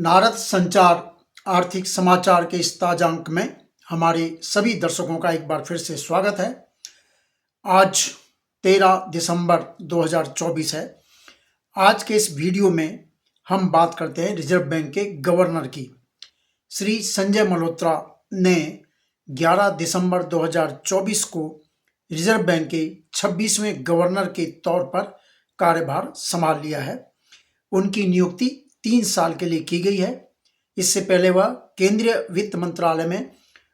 नारद संचार आर्थिक समाचार के इस ताजा अंक में हमारे सभी दर्शकों का एक बार फिर से स्वागत है। आज 13 दिसंबर 2024 है। आज के इस वीडियो में हम बात करते हैं रिजर्व बैंक के गवर्नर की। श्री संजय मल्होत्रा ने 11 दिसंबर 2024 को रिजर्व बैंक के 26वें गवर्नर के तौर पर कार्यभार संभाल लिया है। उनकी नियुक्ति 3 साल के लिए की गई है। इससे पहले वह केंद्रीय वित्त मंत्रालय में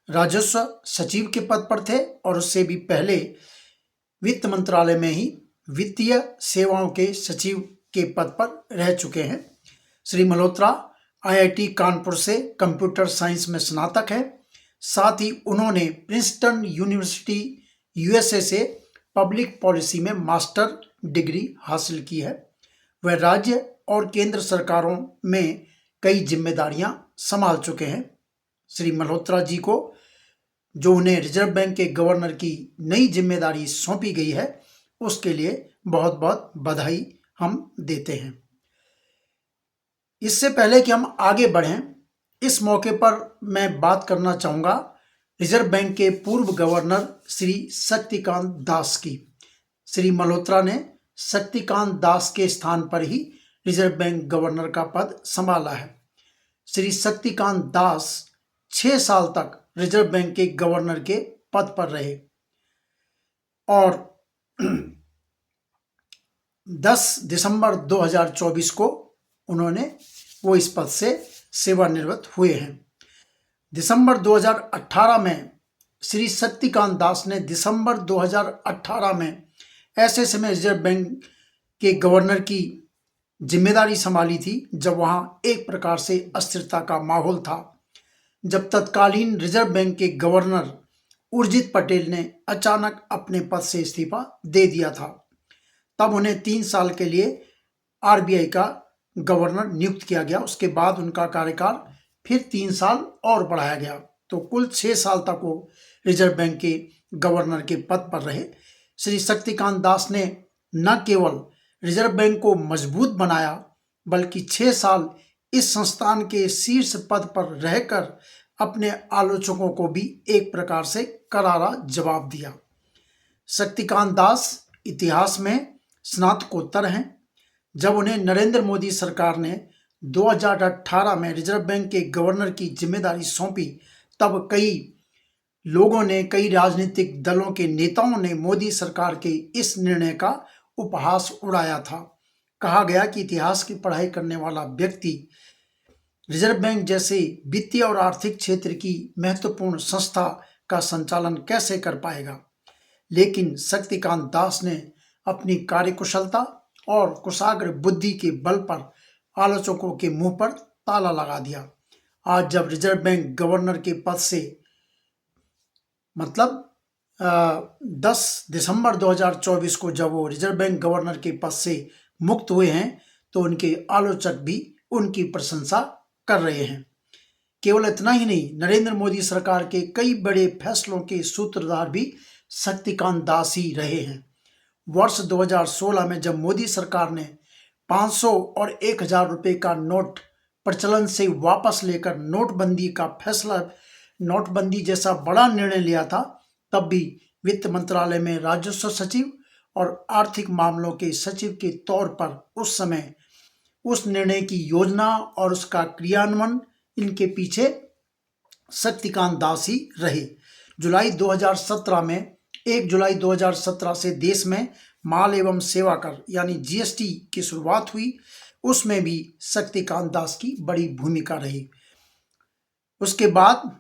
राजस्व सचिव के पद पर थे और उससे भी पहले वित्त मंत्रालय में ही वित्तीय सेवाओं के सचिव के पद पर रह चुके हैं। श्री मल्होत्रा IIT कानपुर से कंप्यूटर साइंस में स्नातक है। साथ ही उन्होंने प्रिंसटन यूनिवर्सिटी USA से पब्लिक पॉलिसी में मास्टर डिग्री हासिल की है। वह राज्य और केंद्र सरकारों में कई जिम्मेदारियां संभाल चुके हैं। श्री मल्होत्रा जी को जो उन्हें रिजर्व बैंक के गवर्नर की नई जिम्मेदारी सौंपी गई है उसके लिए बहुत बहुत बधाई हम देते हैं। इससे पहले कि हम आगे बढ़ें, इस मौके पर मैं बात करना चाहूँगा रिजर्व बैंक के पूर्व गवर्नर श्री शक्तिकांत दास की। श्री मल्होत्रा ने शक्तिकांत दास के स्थान पर ही रिजर्व बैंक गवर्नर का पद संभाला है। श्री शक्तिकांत दास 6 साल तक रिजर्व बैंक के गवर्नर के पद पर रहे और 10 दिसंबर 2024 को उन्होंने वो इस पद से सेवानिवृत्त हुए हैं। दिसंबर 2018 में श्री शक्तिकांत दास ने दिसंबर 2018 में ऐसे समय रिजर्व बैंक के गवर्नर की जिम्मेदारी संभाली थी जब वहां एक प्रकार से अस्थिरता का माहौल था, जब तत्कालीन रिजर्व बैंक के गवर्नर उर्जित पटेल ने अचानक अपने पद से इस्तीफा दे दिया था। तब उन्हें 3 साल के लिए RBI का गवर्नर नियुक्त किया गया। उसके बाद उनका कार्यकाल फिर 3 साल और बढ़ाया गया, तो कुल 6 साल तक वो रिजर्व बैंक के गवर्नर के पद पर रहे। श्री शक्तिकांत दास ने न केवल रिजर्व बैंक को मजबूत बनाया बल्कि 6 साल इस संस्थान के शीर्ष पद पर रहकर अपने आलोचकों को भी एक प्रकार से करारा जवाब दिया। शक्तिकांत दास इतिहास में स्नातकोत्तर हैं। जब उन्हें नरेंद्र मोदी सरकार ने 2018 में रिजर्व बैंक के गवर्नर की जिम्मेदारी सौंपी, तब कई लोगों ने, कई राजनीतिक दलों के नेताओं ने मोदी सरकार के इस निर्णय का उपहास उड़ाया था। कहा गया कि इतिहास की पढ़ाई करने वाला व्यक्ति रिजर्व बैंक जैसे वित्तीय और आर्थिक क्षेत्र की महत्वपूर्ण संस्था का संचालन कैसे कर पाएगा। लेकिन शक्तिकांत दास ने अपनी कार्यकुशलता और कुशाग्र बुद्धि के बल पर आलोचकों के मुंह पर ताला लगा दिया। आज जब रिजर्व बैंक गवर्नर के पद से 10 दिसंबर 2024 को जब वो रिजर्व बैंक गवर्नर के पद से मुक्त हुए हैं तो उनके आलोचक भी उनकी प्रशंसा कर रहे हैं। केवल इतना ही नहीं, नरेंद्र मोदी सरकार के कई बड़े फैसलों के सूत्रधार भी शक्तिकांत दास ही रहे हैं। वर्ष 2016 में जब मोदी सरकार ने 500 और 1000 रुपये का नोट प्रचलन से वापस लेकर नोटबंदी का फैसला, नोटबंदी जैसा बड़ा निर्णय लिया था, तब भी वित्त मंत्रालय में राजस्व सचिव और आर्थिक मामलों के सचिव के तौर पर उस समय उस निर्णय की योजना और उसका क्रियान्वयन, इनके पीछे शक्तिकांत दास ही रहे। जुलाई 2017 में 1 जुलाई 2017 से देश में माल एवं सेवा कर यानी GST की शुरुआत हुई। उसमें भी शक्तिकांत दास की बड़ी भूमिका रही। उसके बाद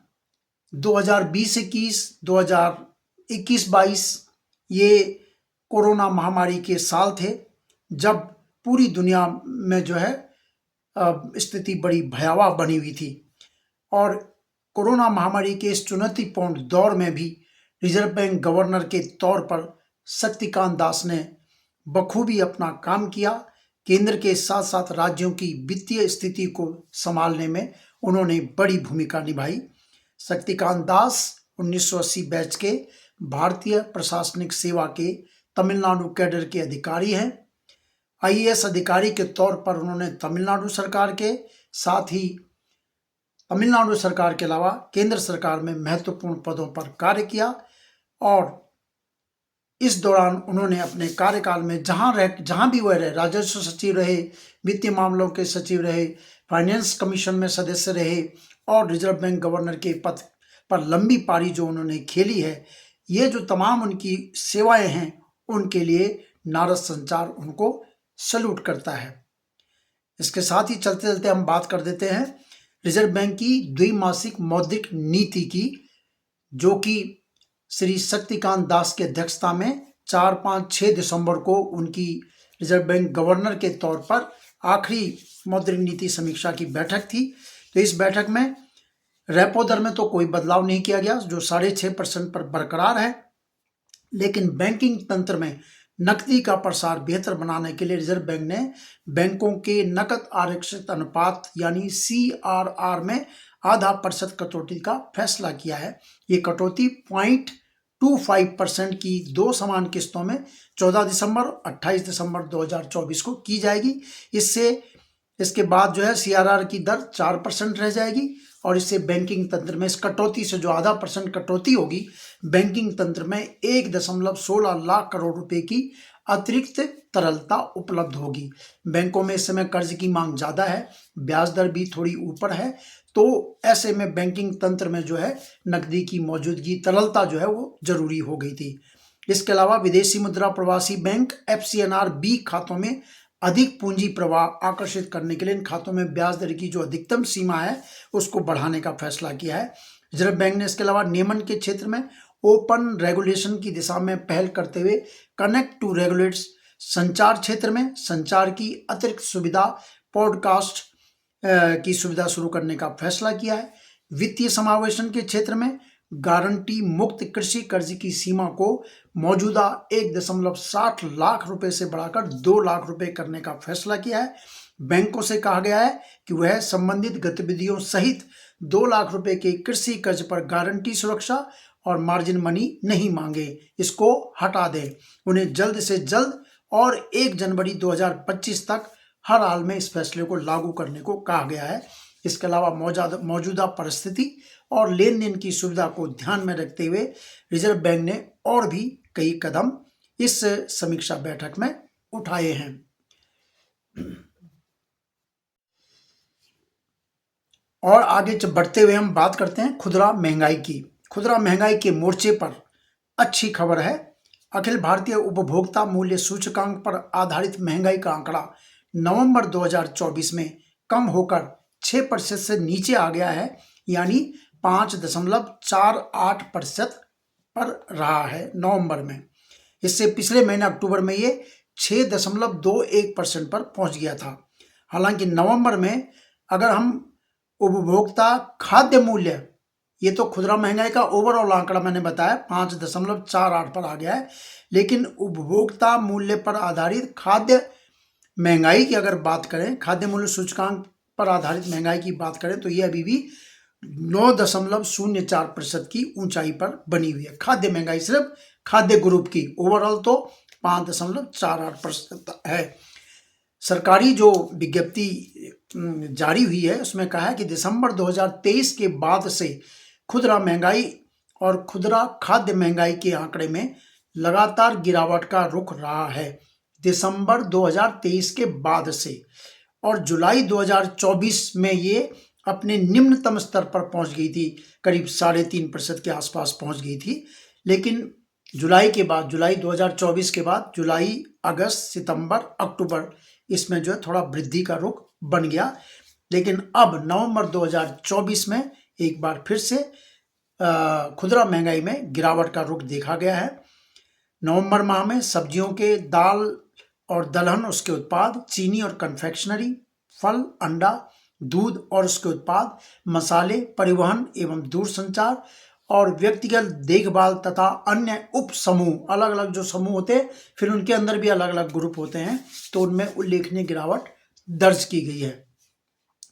2020-21, 2021-22 ये कोरोना महामारी के साल थे, जब पूरी दुनिया में जो है स्थिति बड़ी भयावह बनी हुई थी। और कोरोना महामारी के इस चुनौतीपूर्ण दौर में भी रिजर्व बैंक गवर्नर के तौर पर शक्तिकांत दास ने बखूबी अपना काम किया। केंद्र के साथ साथ राज्यों की वित्तीय स्थिति को संभालने में उन्होंने बड़ी भूमिका निभाई। शक्तिकांत दास 1980 बैच के भारतीय प्रशासनिक सेवा के तमिलनाडु कैडर के अधिकारी हैं। IAS अधिकारी के तौर पर उन्होंने तमिलनाडु सरकार के साथ ही तमिलनाडु सरकार के अलावा केंद्र सरकार में महत्वपूर्ण पदों पर कार्य किया और इस दौरान उन्होंने अपने कार्यकाल में जहां भी वह रहे, राजस्व सचिव रहे, वित्तीय मामलों के सचिव रहे, फाइनेंस कमीशन में सदस्य रहे और रिजर्व बैंक गवर्नर के पद पर लंबी पारी जो उन्होंने खेली है, ये जो तमाम उनकी सेवाएं हैं उनके लिए नारद संचार उनको सल्यूट करता है। इसके साथ ही चलते चलते हम बात कर देते हैं रिजर्व बैंक की द्विमासिक मौद्रिक नीति की, जो कि श्री शक्तिकांत दास की अध्यक्षता में 4, 5, 6 दिसंबर को उनकी रिजर्व बैंक गवर्नर के तौर पर आखिरी मौद्रिक नीति समीक्षा की बैठक थी। तो इस बैठक में रेपो दर में तो कोई बदलाव नहीं किया गया, जो 6.5% पर बरकरार है, लेकिन बैंकिंग तंत्र में नकदी का प्रसार बेहतर बनाने के लिए रिजर्व बैंक ने बैंकों के नकद आरक्षित अनुपात यानी CRR में आधा प्रतिशत कटौती का फैसला किया है। ये कटौती 0.25% की 2 समान किस्तों में 14 दिसंबर और 28 दिसंबर 2024 को की जाएगी। इसके बाद जो है CRR की दर 4% रह जाएगी और इससे बैंकिंग तंत्र में इस कटौती से जो आधा % कटौती होगी, बैंकिंग तंत्र में 1.16 लाख करोड़ रुपए की अतिरिक्त तरलता उपलब्ध होगी। बैंकों में इस समय कर्ज की मांग ज्यादा है, ब्याज दर भी थोड़ी ऊपर है, तो ऐसे में बैंकिंग तंत्र में जो है नकदी की मौजूदगी, तरलता जो है वो जरूरी हो गई थी। इसके अलावा विदेशी मुद्रा प्रवासी बैंक FCNR B खातों में अधिक पूंजी प्रवाह आकर्षित करने के लिए इन खातों में ब्याज दर की जो अधिकतम सीमा है उसको बढ़ाने का फैसला किया है। रिजर्व बैंक ने इसके अलावा नियमन के क्षेत्र में ओपन रेगुलेशन की दिशा में पहल करते हुए कनेक्ट टू रेगुलेट्स संचार क्षेत्र में संचार की अतिरिक्त सुविधा, पॉडकास्ट की सुविधा शुरू करने का फैसला किया है। वित्तीय समावेशन के क्षेत्र में गारंटी मुक्त कृषि कर्ज की सीमा को मौजूदा 1.60 लाख रुपए से बढ़ाकर 2 लाख रुपए करने का फैसला किया है। बैंकों से कहा गया है कि वह संबंधित गतिविधियों सहित 2 लाख रुपए के कृषि कर्ज पर गारंटी सुरक्षा और मार्जिन मनी नहीं मांगे, इसको हटा दें। उन्हें जल्द से जल्द और 1 जनवरी 2025 तक हर हाल में इस फैसले को लागू करने को कहा गया है। इसके अलावा मौजूदा परिस्थिति और लेन देन की सुविधा को ध्यान में रखते हुए रिजर्व बैंक ने और भी कई कदम इस समीक्षा बैठक में उठाए हैं। और आगे बढ़ते हुए हम बात करते हैं खुदरा महंगाई की। खुदरा महंगाई के मोर्चे पर अच्छी खबर है। अखिल भारतीय उपभोक्ता मूल्य सूचकांक पर आधारित महंगाई का आंकड़ा नवंबर 2024 में कम होकर 6% से नीचे आ गया है, यानी 5.48% पर रहा है नवंबर में। इससे पिछले महीने अक्टूबर में ये 6.21% पर पहुंच गया था। हालांकि नवंबर में अगर हम उपभोक्ता खाद्य मूल्य, ये तो खुदरा महंगाई का ओवरऑल आंकड़ा मैंने बताया 5.48 पर आ गया है, लेकिन उपभोक्ता मूल्य पर आधारित खाद्य महंगाई की अगर बात करें, खाद्य मूल्य सूचकांक पर आधारित महंगाई की बात करें तो ये अभी भी 9.04% की ऊंचाई पर बनी हुई है। खाद्य महंगाई सिर्फ खाद्य ग्रुप की, ओवरऑल तो 5.48% है। सरकारी जो विज्ञप्ति जारी हुई है उसमें कहा है कि दिसंबर 2023 के बाद से खुदरा महंगाई और खुदरा खाद्य महंगाई के आंकड़े में लगातार गिरावट का रुख रहा है। दिसंबर 2023 के बाद से, और जुलाई 2024 में ये अपने निम्नतम स्तर पर पहुंच गई थी, करीब 3.5% के आसपास पहुंच गई थी। लेकिन जुलाई के बाद, जुलाई 2024 के बाद जुलाई, अगस्त, सितंबर, अक्टूबर, इसमें जो है थोड़ा वृद्धि का रुख बन गया। लेकिन अब नवंबर 2024 में एक बार फिर से खुदरा महंगाई में गिरावट का रुख देखा गया है। नवंबर माह में सब्जियों के, दाल और दलहन उसके उत्पाद, चीनी और कन्फेक्शनरी, फल, अंडा, दूध और उसके उत्पाद, मसाले, परिवहन एवं दूरसंचार और व्यक्तिगत देखभाल तथा अन्य उप समूह, अलग अलग जो समूह होते हैं फिर उनके अंदर भी अलग अलग ग्रुप होते हैं, तो उनमें उल्लेखनीय गिरावट दर्ज की गई है।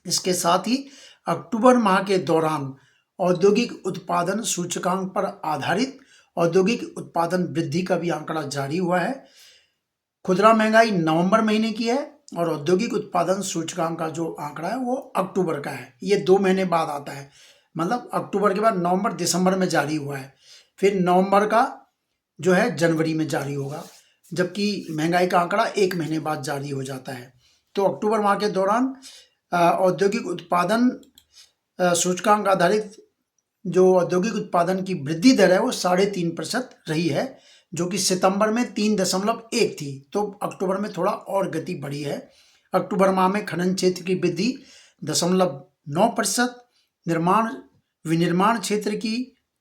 इसके साथ ही अक्टूबर माह के दौरान औद्योगिक उत्पादन सूचकांक पर आधारित औद्योगिक उत्पादन वृद्धि का भी आंकड़ा जारी हुआ है। खुदरा महंगाई नवंबर महीने की है, और औद्योगिक उत्पादन सूचकांक का जो आंकड़ा है वो अक्टूबर का है। ये 2 महीने बाद आता है, मतलब अक्टूबर के बाद नवंबर दिसंबर में जारी हुआ है, फिर नवंबर का जो है जनवरी में जारी होगा, जबकि महंगाई का आंकड़ा 1 महीने बाद जारी हो जाता है। तो अक्टूबर माह के दौरान औद्योगिक उत्पादन सूचकांक आधारित जो औद्योगिक उत्पादन की वृद्धि दर है वो 3.5% रही है, जो कि सितंबर में 3.1 थी। तो अक्टूबर में थोड़ा और गति बढ़ी है। अक्टूबर माह में खनन क्षेत्र की वृद्धि 0.9%, निर्माण विनिर्माण क्षेत्र की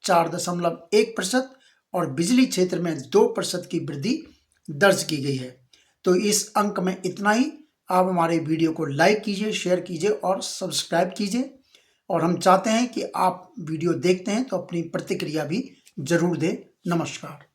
4.1% और बिजली क्षेत्र में 2% की वृद्धि दर्ज की गई है। तो इस अंक में इतना ही। आप हमारे वीडियो को लाइक कीजिए, शेयर कीजिए और सब्सक्राइब कीजिए। और हम चाहते हैं कि आप वीडियो देखते हैं तो अपनी प्रतिक्रिया भी जरूर दें। नमस्कार।